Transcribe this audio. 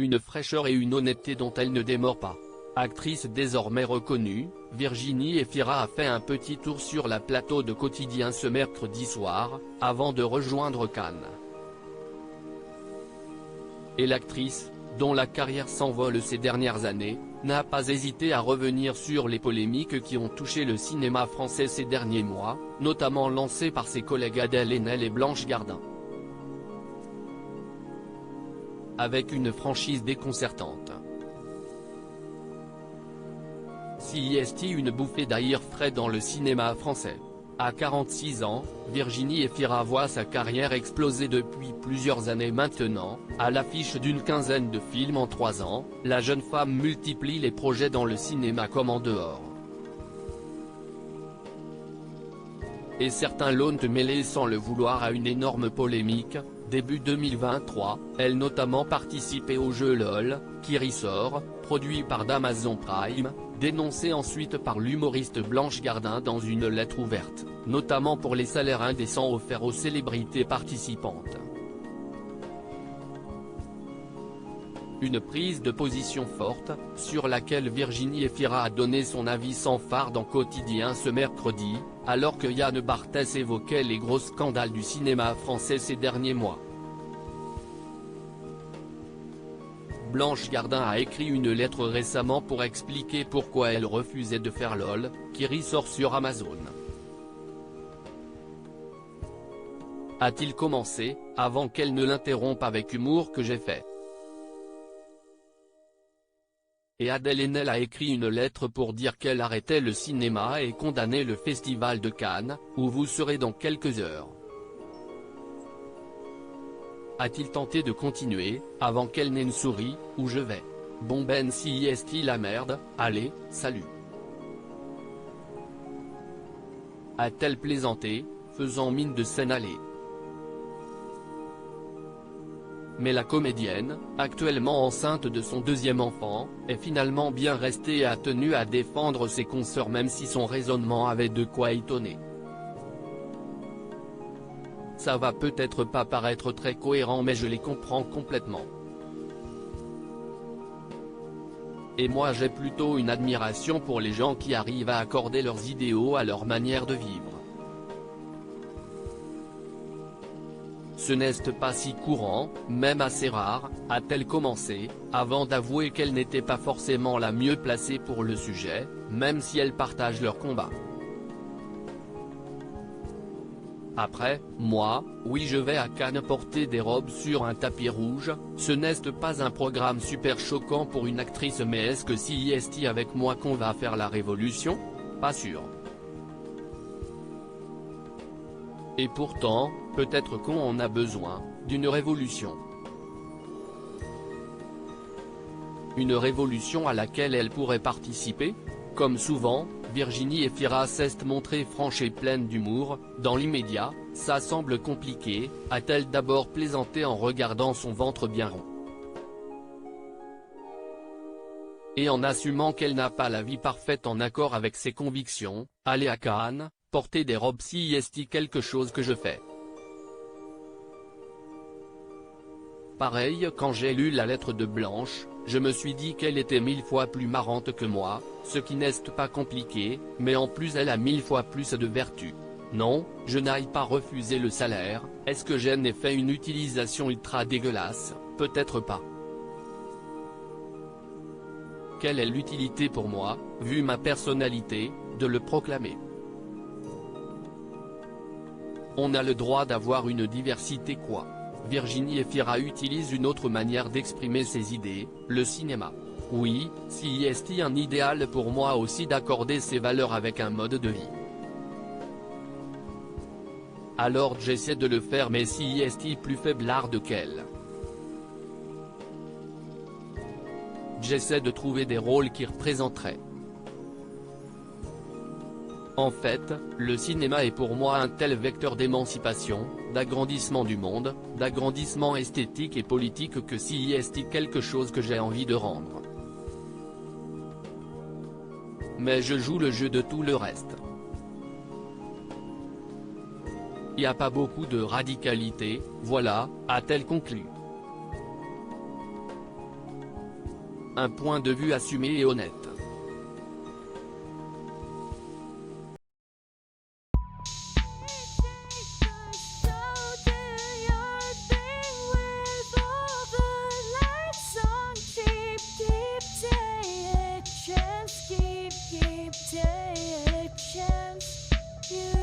Une fraîcheur et une honnêteté dont elle ne démord pas. Actrice désormais reconnue, Virginie Efira a fait un petit tour sur la plateau de Quotidien ce mercredi soir, avant de rejoindre Cannes. Et l'actrice, dont la carrière s'envole ces dernières années, n'a pas hésité à revenir sur les polémiques qui ont touché le cinéma français ces derniers mois, notamment lancées par ses collègues Adèle Haenel et Blanche Gardin. Avec une franchise déconcertante. CIST, une bouffée d'air frais dans le cinéma français. À 46 ans, Virginie Efira voit sa carrière exploser depuis plusieurs années maintenant. À l'affiche d'une quinzaine de films en 3 ans, la jeune femme multiplie les projets dans le cinéma comme en dehors. Et certains l'ont mêlée sans le vouloir à une énorme polémique. Début 2023, elle notamment participait au jeu LOL, qui ressort, produit par d'Amazon Prime, dénoncé ensuite par l'humoriste Blanche Gardin dans une lettre ouverte, notamment pour les salaires indécents offerts aux célébrités participantes. Une prise de position forte, sur laquelle Virginie Efira a donné son avis sans fard dans Quotidien ce mercredi, alors que Yann Barthès évoquait les gros scandales du cinéma français ces derniers mois. Blanche Gardin a écrit une lettre récemment pour expliquer pourquoi elle refusait de faire LOL, qui ressort sur Amazon. A-t-il commencé, avant qu'elle ne l'interrompe avec humour que j'ai fait. Et Adèle Haenel a écrit une lettre pour dire qu'elle arrêtait le cinéma et condamnait le Festival de Cannes, où vous serez dans quelques heures. A-t-il tenté de continuer, avant qu'elle n'ait une souris, où je vais. Bon ben si est la merde, allez, salut. A-t-elle plaisanté, faisant mine de s'en aller. Mais la comédienne, actuellement enceinte de son 2e enfant, est finalement bien restée et a tenu à défendre ses consoeurs même si son raisonnement avait de quoi étonner. Ça va peut-être pas paraître très cohérent mais je les comprends complètement. Et moi j'ai plutôt une admiration pour les gens qui arrivent à accorder leurs idéaux à leur manière de vivre. Ce n'est pas si courant, même assez rare, a-t-elle commencé, avant d'avouer qu'elle n'était pas forcément la mieux placée pour le sujet, même si elle partage leur combat. Après, moi, oui je vais à Cannes porter des robes sur un tapis rouge, ce n'est pas un programme super choquant pour une actrice mais est-ce que si est avec moi qu'on va faire la révolution? Pas sûr. Et pourtant, peut-être qu'on en a besoin, d'une révolution. Une révolution à laquelle elle pourrait participer? Comme souvent, Virginie Efira s'est montrée franche et pleine d'humour. Dans l'immédiat, ça semble compliqué, a-t-elle d'abord plaisanté en regardant son ventre bien rond. Et en assumant qu'elle n'a pas la vie parfaite en accord avec ses convictions, aller à Cannes, porter des robes si est quelque chose que je fais. Pareil quand j'ai lu la lettre de Blanche, je me suis dit qu'elle était 1000 fois plus marrante que moi, ce qui n'est pas compliqué, mais en plus elle a 1000 fois plus de vertu. Non, je n'aille pas refuser le salaire, est-ce que j'en ai fait une utilisation ultra dégueulasse? Peut-être pas. Quelle est l'utilité pour moi, vu ma personnalité, de le proclamer? On a le droit d'avoir une diversité quoi. Virginie Efira utilise une autre manière d'exprimer ses idées, le cinéma. Oui, si est un idéal pour moi aussi d'accorder ses valeurs avec un mode de vie. Alors j'essaie de le faire mais si est plus faiblarde qu'elle. J'essaie de trouver des rôles qui représenteraient. En fait, le cinéma est pour moi un tel vecteur d'émancipation, d'agrandissement du monde, d'agrandissement esthétique et politique que si est quelque chose que j'ai envie de rendre. Mais je joue le jeu de tout le reste. Y a pas beaucoup de radicalité, voilà, a-t-elle conclu. un point de vue assumé et honnête. Keep, keep, take a chance. You